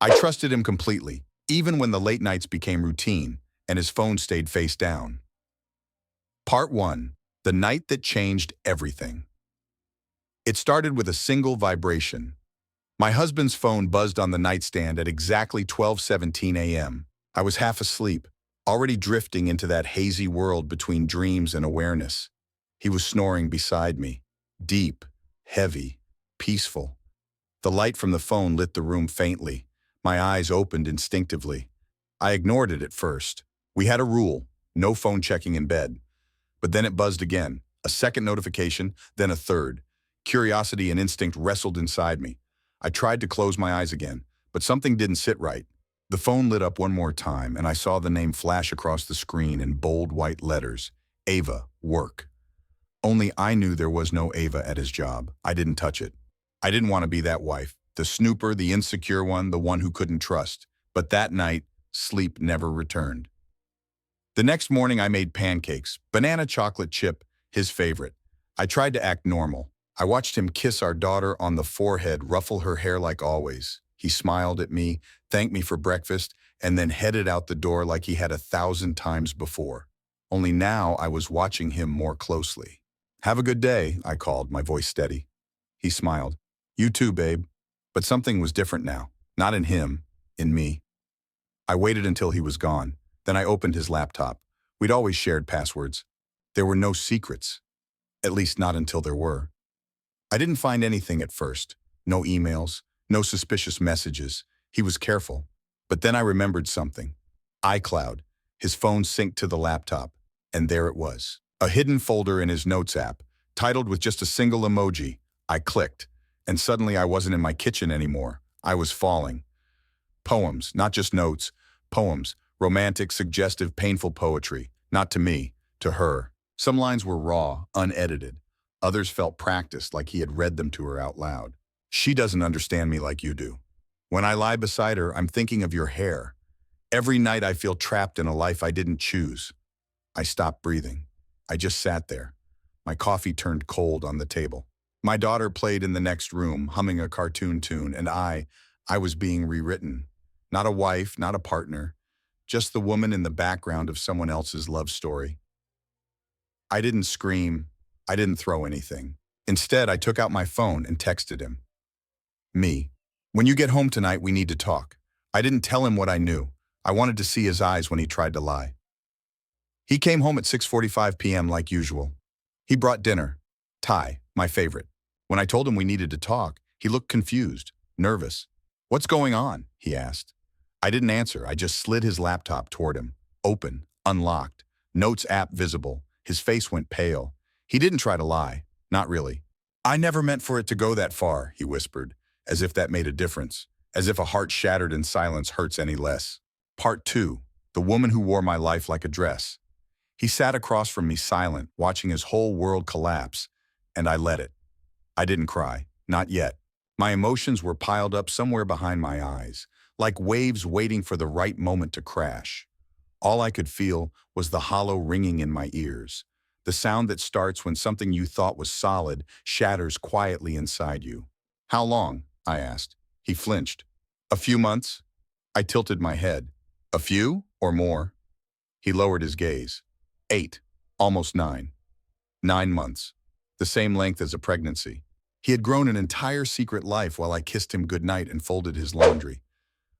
I trusted him completely, even when the late nights became routine and his phone stayed face down. Part 1. The night that changed everything. It started with a single vibration. My husband's phone buzzed on the nightstand at exactly 12:17 a.m. I was half asleep, already drifting into that hazy world between dreams and awareness. He was snoring beside me, deep, heavy, peaceful. The light from the phone lit the room faintly. My eyes opened instinctively. I ignored it at first. We had a rule, no phone checking in bed. But then it buzzed again, a second notification, then a third. Curiosity and instinct wrestled inside me. I tried to close my eyes again, but something didn't sit right. The phone lit up one more time, and I saw the name flash across the screen in bold white letters. Ava, work. Only I knew there was no Ava at his job. I didn't touch it. I didn't want to be that wife, the snooper, the insecure one, the one who couldn't trust. But that night, sleep never returned. The next morning I made pancakes, banana chocolate chip, his favorite. I tried to act normal. I watched him kiss our daughter on the forehead, ruffle her hair like always. He smiled at me, thanked me for breakfast, and then headed out the door like he had 1,000 times before. Only now I was watching him more closely. Have a good day, I called, my voice steady. He smiled. You too, babe. But something was different now. Not in him, in me. I waited until he was gone. Then I opened his laptop. We'd always shared passwords. There were no secrets. At least not until there were. I didn't find anything at first. No emails, no suspicious messages. He was careful. But then I remembered something. iCloud. His phone synced to the laptop. And there it was. A hidden folder in his Notes app, titled with just a single emoji. I clicked. And suddenly I wasn't in my kitchen anymore. I was falling. Poems, not just notes. Poems. Romantic, suggestive, painful poetry. Not to me, to her. Some lines were raw, unedited. Others felt practiced, like he had read them to her out loud. She doesn't understand me like you do. When I lie beside her, I'm thinking of your hair. Every night I feel trapped in a life I didn't choose. I stopped breathing. I just sat there. My coffee turned cold on the table. My daughter played in the next room, humming a cartoon tune, and I was being rewritten. Not a wife, not a partner. Just the woman in the background of someone else's love story. I didn't scream. I didn't throw anything. Instead, I took out my phone and texted him. Me. When you get home tonight, we need to talk. I didn't tell him what I knew. I wanted to see his eyes when he tried to lie. He came home at 6:45 p.m. like usual. He brought dinner. Thai, my favorite. When I told him we needed to talk, he looked confused, nervous. What's going on? He asked. I didn't answer. I just slid his laptop toward him. Open, unlocked, Notes app visible. His face went pale. He didn't try to lie. Not really. I never meant for it to go that far, he whispered, as if that made a difference, as if a heart shattered in silence hurts any less. Part 2. The woman who wore my life like a dress. He sat across from me silent, watching his whole world collapse, and I let it. I didn't cry. Not yet. My emotions were piled up somewhere behind my eyes, like waves waiting for the right moment to crash. All I could feel was the hollow ringing in my ears, the sound that starts when something you thought was solid shatters quietly inside you. How long? I asked. He flinched. A few months? I tilted my head. A few or more? He lowered his gaze. 8, almost 9. 9 months. The same length as a pregnancy. He had grown an entire secret life while I kissed him goodnight and folded his laundry.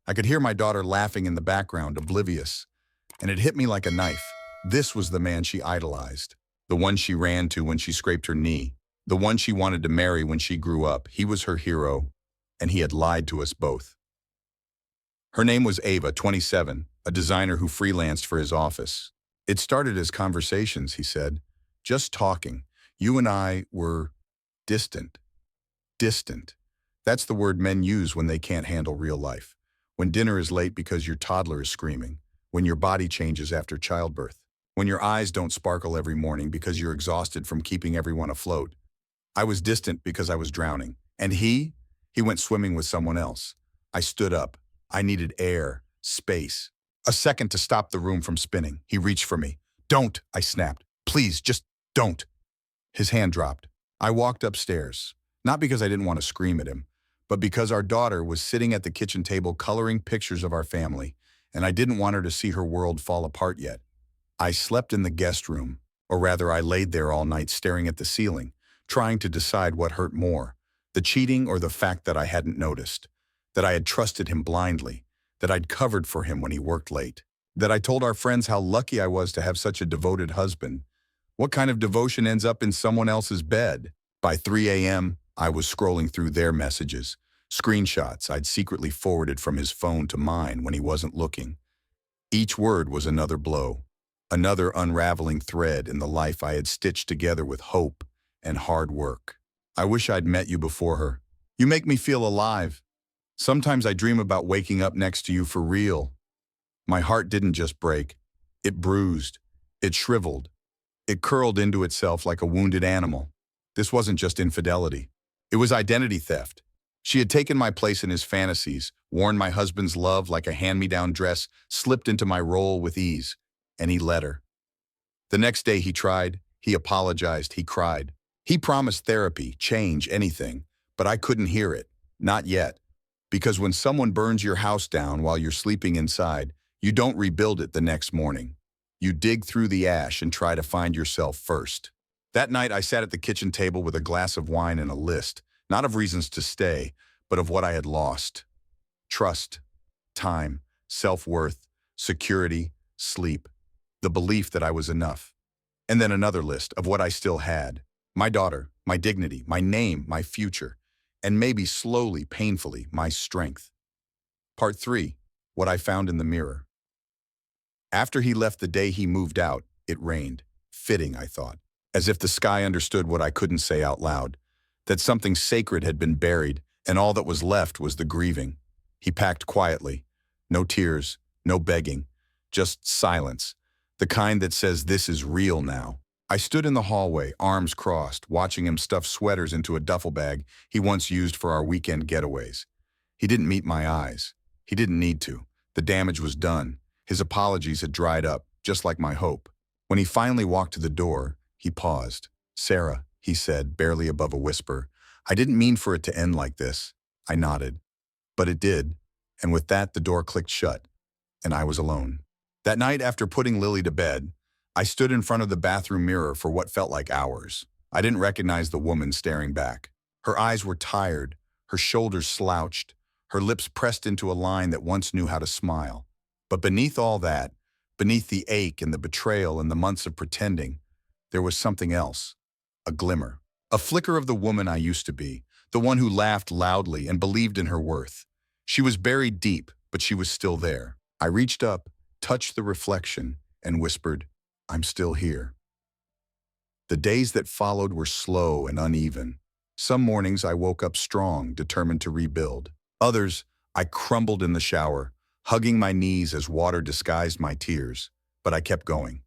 I could hear my daughter laughing in the background, oblivious. And it hit me like a knife. This was the man she idolized. The one she ran to when she scraped her knee. The one she wanted to marry when she grew up. He was her hero, and he had lied to us both. Her name was Ava, 27, a designer who freelanced for his office. It started as conversations, he said. Just talking. You and I were distant. Distant. That's the word men use when they can't handle real life. When dinner is late because your toddler is screaming. When your body changes after childbirth. When your eyes don't sparkle every morning because you're exhausted from keeping everyone afloat. I was distant because I was drowning. And he went swimming with someone else. I stood up. I needed air, space. A second to stop the room from spinning. He reached for me. Don't, I snapped. Please, just don't. His hand dropped. I walked upstairs. Not because I didn't want to scream at him, but because our daughter was sitting at the kitchen table coloring pictures of our family, and I didn't want her to see her world fall apart yet. I slept in the guest room, or rather I laid there all night staring at the ceiling, trying to decide what hurt more, the cheating or the fact that I hadn't noticed, that I had trusted him blindly, that I'd covered for him when he worked late, that I told our friends how lucky I was to have such a devoted husband. What kind of devotion ends up in someone else's bed? By 3 a.m., I was scrolling through their messages, screenshots I'd secretly forwarded from his phone to mine when he wasn't looking. Each word was another blow, another unraveling thread in the life I had stitched together with hope and hard work. I wish I'd met you before her. You make me feel alive. Sometimes I dream about waking up next to you for real. My heart didn't just break. It bruised. It shriveled. It curled into itself like a wounded animal. This wasn't just infidelity. It was identity theft. She had taken my place in his fantasies, worn my husband's love like a hand-me-down dress, slipped into my role with ease, and he let her. The next day he tried, he apologized, he cried. He promised therapy, change, anything, but I couldn't hear it, not yet. Because when someone burns your house down while you're sleeping inside, you don't rebuild it the next morning. You dig through the ash and try to find yourself first. That night I sat at the kitchen table with a glass of wine and a list, not of reasons to stay, but of what I had lost. Trust, time, self-worth, security, sleep, the belief that I was enough. And then another list of what I still had. My daughter, my dignity, my name, my future, and maybe slowly, painfully, my strength. Part 3, what I found in the mirror. After he left the day he moved out, it rained. Fitting, I thought. As if the sky understood what I couldn't say out loud. That something sacred had been buried, and all that was left was the grieving. He packed quietly. No tears, no begging, just silence. The kind that says this is real now. I stood in the hallway, arms crossed, watching him stuff sweaters into a duffel bag he once used for our weekend getaways. He didn't meet my eyes. He didn't need to. The damage was done. His apologies had dried up, just like my hope. When he finally walked to the door, he paused. "Sarah," he said, barely above a whisper, "I didn't mean for it to end like this." I nodded. But it did, and with that the door clicked shut, and I was alone. That night, after putting Lily to bed, I stood in front of the bathroom mirror for what felt like hours. I didn't recognize the woman staring back. Her eyes were tired, her shoulders slouched, her lips pressed into a line that once knew how to smile. But beneath all that, beneath the ache and the betrayal and the months of pretending, there was something else. A glimmer. A flicker of the woman I used to be, the one who laughed loudly and believed in her worth. She was buried deep, but she was still there. I reached up, touched the reflection, and whispered, "I'm still here." The days that followed were slow and uneven. Some mornings I woke up strong, determined to rebuild. Others, I crumbled in the shower, hugging my knees as water disguised my tears. But I kept going.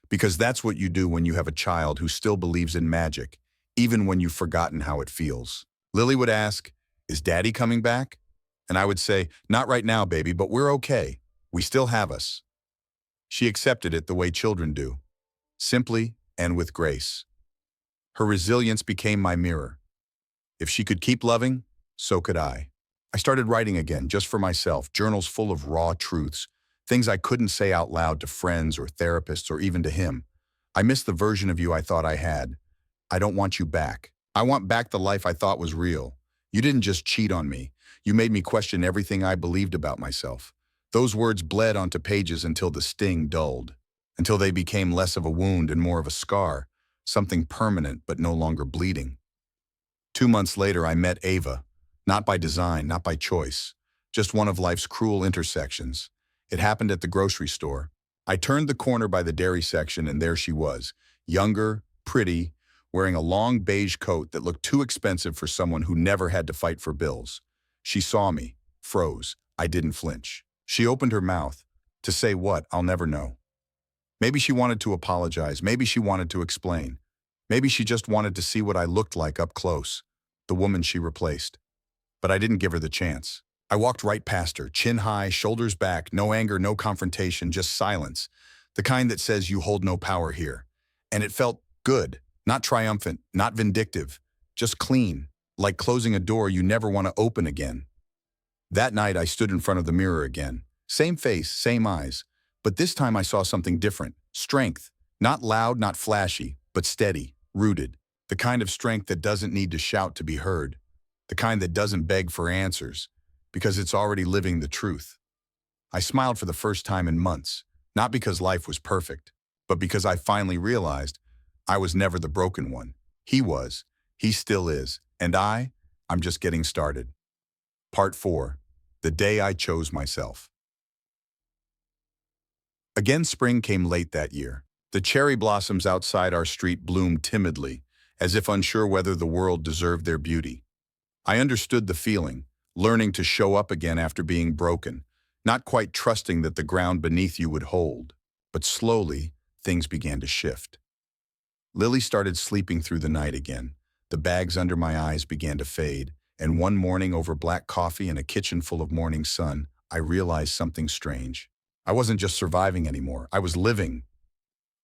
Because that's what you do when you have a child who still believes in magic, even when you've forgotten how it feels. Lily would ask, "Is Daddy coming back?" And I would say, "Not right now, baby, but we're okay. We still have us." She accepted it the way children do, simply and with grace. Her resilience became my mirror. If she could keep loving, so could I. I started writing again, just for myself, journals full of raw truths, things I couldn't say out loud to friends or therapists or even to him. I miss the version of you I thought I had. I don't want you back. I want back the life I thought was real. You didn't just cheat on me. You made me question everything I believed about myself. Those words bled onto pages until the sting dulled, until they became less of a wound and more of a scar, something permanent but no longer bleeding. 2 months later, I met Ava, not by design, not by choice, just one of life's cruel intersections. It happened at the grocery store. I turned the corner by the dairy section and there she was, younger, pretty, wearing a long beige coat that looked too expensive for someone who never had to fight for bills. She saw me, froze. I didn't flinch. She opened her mouth. To say what, I'll never know. Maybe she wanted to apologize. Maybe she wanted to explain. Maybe she just wanted to see what I looked like up close, the woman she replaced. But I didn't give her the chance. I walked right past her, chin high, shoulders back, no anger, no confrontation, just silence. The kind that says you hold no power here. And it felt good, not triumphant, not vindictive, just clean, like closing a door you never want to open again. That night, I stood in front of the mirror again. Same face, same eyes. But this time I saw something different. Strength. Not loud, not flashy, but steady, rooted. The kind of strength that doesn't need to shout to be heard. The kind that doesn't beg for answers, because it's already living the truth. I smiled for the first time in months, not because life was perfect, but because I finally realized I was never the broken one. He was, he still is, and I'm just getting started. Part 4. The Day I Chose Myself. Again, spring came late that year. The cherry blossoms outside our street bloomed timidly, as if unsure whether the world deserved their beauty. I understood the feeling, learning to show up again after being broken, not quite trusting that the ground beneath you would hold. But slowly, things began to shift. Lily started sleeping through the night again. The bags under my eyes began to fade, and one morning over black coffee and a kitchen full of morning sun, I realized something strange. I wasn't just surviving anymore, I was living.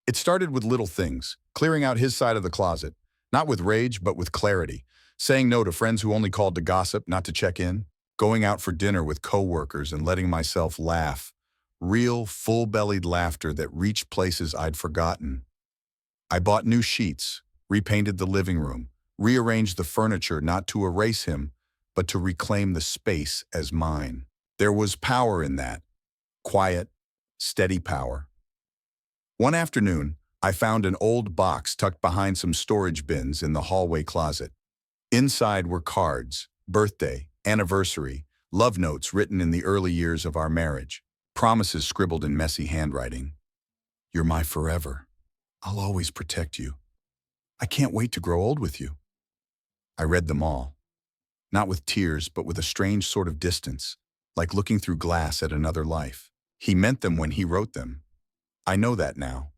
It started with little things, clearing out his side of the closet, not with rage, but with clarity, saying no to friends who only called to gossip, not to check in, going out for dinner with coworkers and letting myself laugh, real, full-bellied laughter that reached places I'd forgotten. I bought new sheets, repainted the living room, rearranged the furniture not to erase him, but to reclaim the space as mine. There was power in that. Quiet, steady power. One afternoon, I found an old box tucked behind some storage bins in the hallway closet. Inside were cards, birthday, anniversary, love notes written in the early years of our marriage, promises scribbled in messy handwriting. You're my forever. I'll always protect you. I can't wait to grow old with you. I read them all, not with tears, but with a strange sort of distance, like looking through glass at another life. He meant them when he wrote them. I know that now.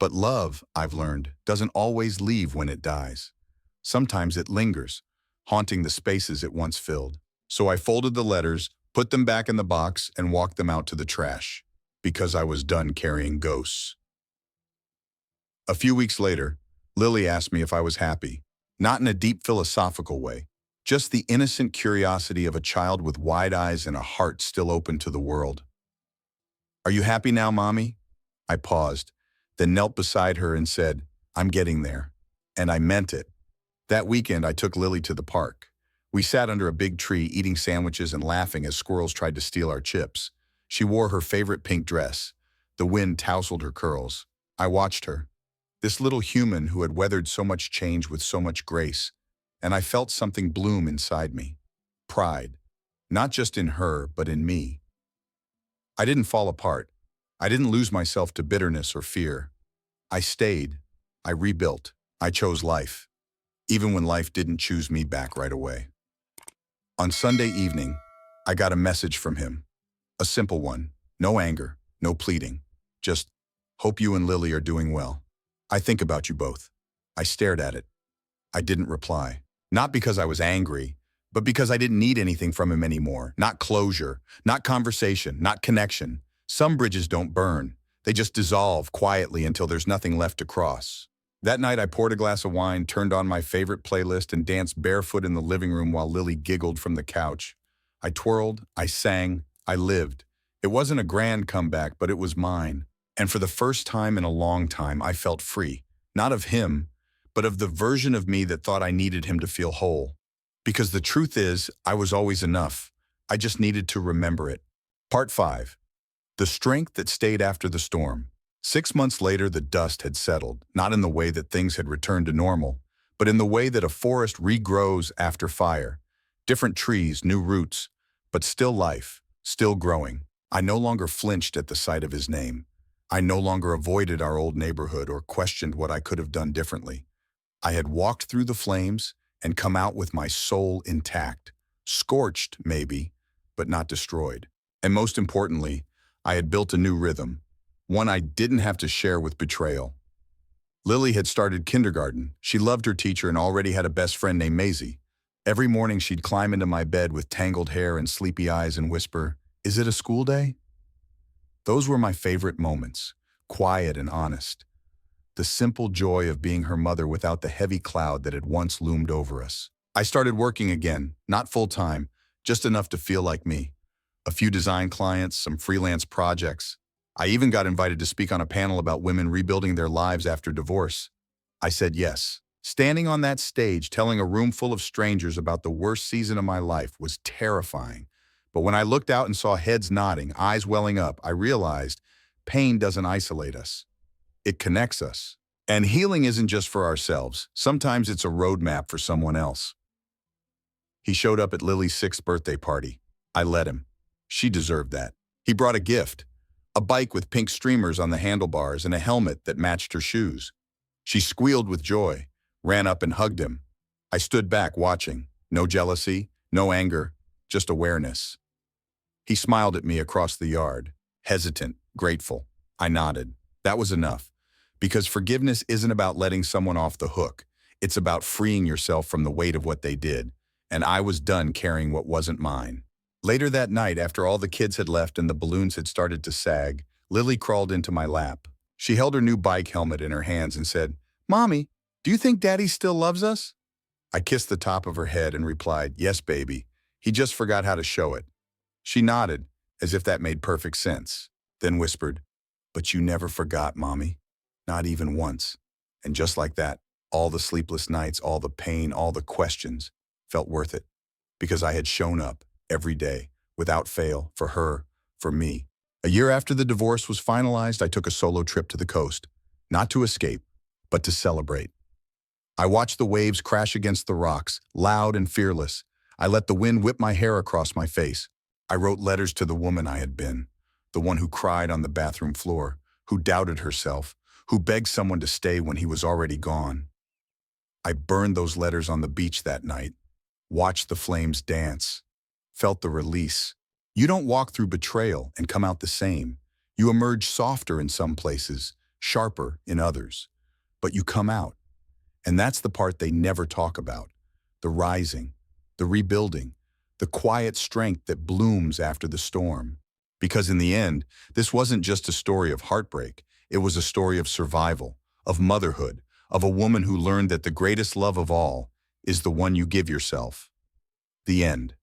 But love, I've learned, doesn't always leave when it dies. Sometimes it lingers, haunting the spaces it once filled. So I folded the letters, put them back in the box, and walked them out to the trash, because I was done carrying ghosts. A few weeks later, Lily asked me if I was happy, not in a deep philosophical way, just the innocent curiosity of a child with wide eyes and a heart still open to the world. Are you happy now, Mommy? I paused, then knelt beside her and said, I'm getting there. And I meant it. That weekend, I took Lily to the park. We sat under a big tree eating sandwiches and laughing as squirrels tried to steal our chips. She wore her favorite pink dress. The wind tousled her curls. I watched her, this little human who had weathered so much change with so much grace, and I felt something bloom inside me. Pride, not just in her, but in me. I didn't fall apart. I didn't lose myself to bitterness or fear. I stayed. I rebuilt. I chose life, even when life didn't choose me back right away. On Sunday evening, I got a message from him. A simple one. No anger, no pleading. Just, hope you and Lily are doing well. I think about you both. I stared at it. I didn't reply. Not because I was angry, but because I didn't need anything from him anymore. Not closure, not conversation, not connection. Some bridges don't burn. They just dissolve quietly until there's nothing left to cross. That night, I poured a glass of wine, turned on my favorite playlist, and danced barefoot in the living room while Lily giggled from the couch. I twirled, I sang, I lived. It wasn't a grand comeback, but it was mine. And for the first time in a long time, I felt free. Not of him, but of the version of me that thought I needed him to feel whole. Because the truth is, I was always enough. I just needed to remember it. Part 5. The strength that stayed after the storm. 6 months later, the dust had settled, not in the way that things had returned to normal, but in the way that a forest regrows after fire. Different trees, new roots, but still life, still growing. I no longer flinched at the sight of his name. I no longer avoided our old neighborhood or questioned what I could have done differently. I had walked through the flames and come out with my soul intact, scorched maybe, but not destroyed. And most importantly, I had built a new rhythm, one I didn't have to share with betrayal. Lily had started kindergarten. She loved her teacher and already had a best friend named Maisie. Every morning she'd climb into my bed with tangled hair and sleepy eyes and whisper, "Is it a school day?" Those were my favorite moments, quiet and honest. The simple joy of being her mother without the heavy cloud that had once loomed over us. I started working again, not full-time, just enough to feel like me. A few design clients, some freelance projects. I even got invited to speak on a panel about women rebuilding their lives after divorce. I said yes. Standing on that stage, telling a room full of strangers about the worst season of my life was terrifying. But when I looked out and saw heads nodding, eyes welling up, I realized pain doesn't isolate us. It connects us. And healing isn't just for ourselves. Sometimes it's a roadmap for someone else. He showed up at Lily's 6th birthday party. I let him. She deserved that. He brought a gift, a bike with pink streamers on the handlebars and a helmet that matched her shoes. She squealed with joy, ran up and hugged him. I stood back watching. No jealousy, no anger, just awareness. He smiled at me across the yard, hesitant, grateful. I nodded. That was enough. Because forgiveness isn't about letting someone off the hook. It's about freeing yourself from the weight of what they did. And I was done carrying what wasn't mine. Later that night, after all the kids had left and the balloons had started to sag, Lily crawled into my lap. She held her new bike helmet in her hands and said, "Mommy, do you think Daddy still loves us?" I kissed the top of her head and replied, "Yes, baby. He just forgot how to show it." She nodded, as if that made perfect sense, then whispered, "But you never forgot, Mommy. Not even once." And just like that, all the sleepless nights, all the pain, all the questions felt worth it. Because I had shown up every day, without fail, for her, for me. A year after the divorce was finalized, I took a solo trip to the coast. Not to escape, but to celebrate. I watched the waves crash against the rocks, loud and fearless. I let the wind whip my hair across my face. I wrote letters to the woman I had been, the one who cried on the bathroom floor, who doubted herself, who begged someone to stay when he was already gone. I burned those letters on the beach that night, watched the flames dance, felt the release. You don't walk through betrayal and come out the same. You emerge softer in some places, sharper in others. But you come out. And that's the part they never talk about. The rising, the rebuilding, the quiet strength that blooms after the storm. Because in the end, this wasn't just a story of heartbreak. It was a story of survival, of motherhood, of a woman who learned that the greatest love of all is the one you give yourself. The end.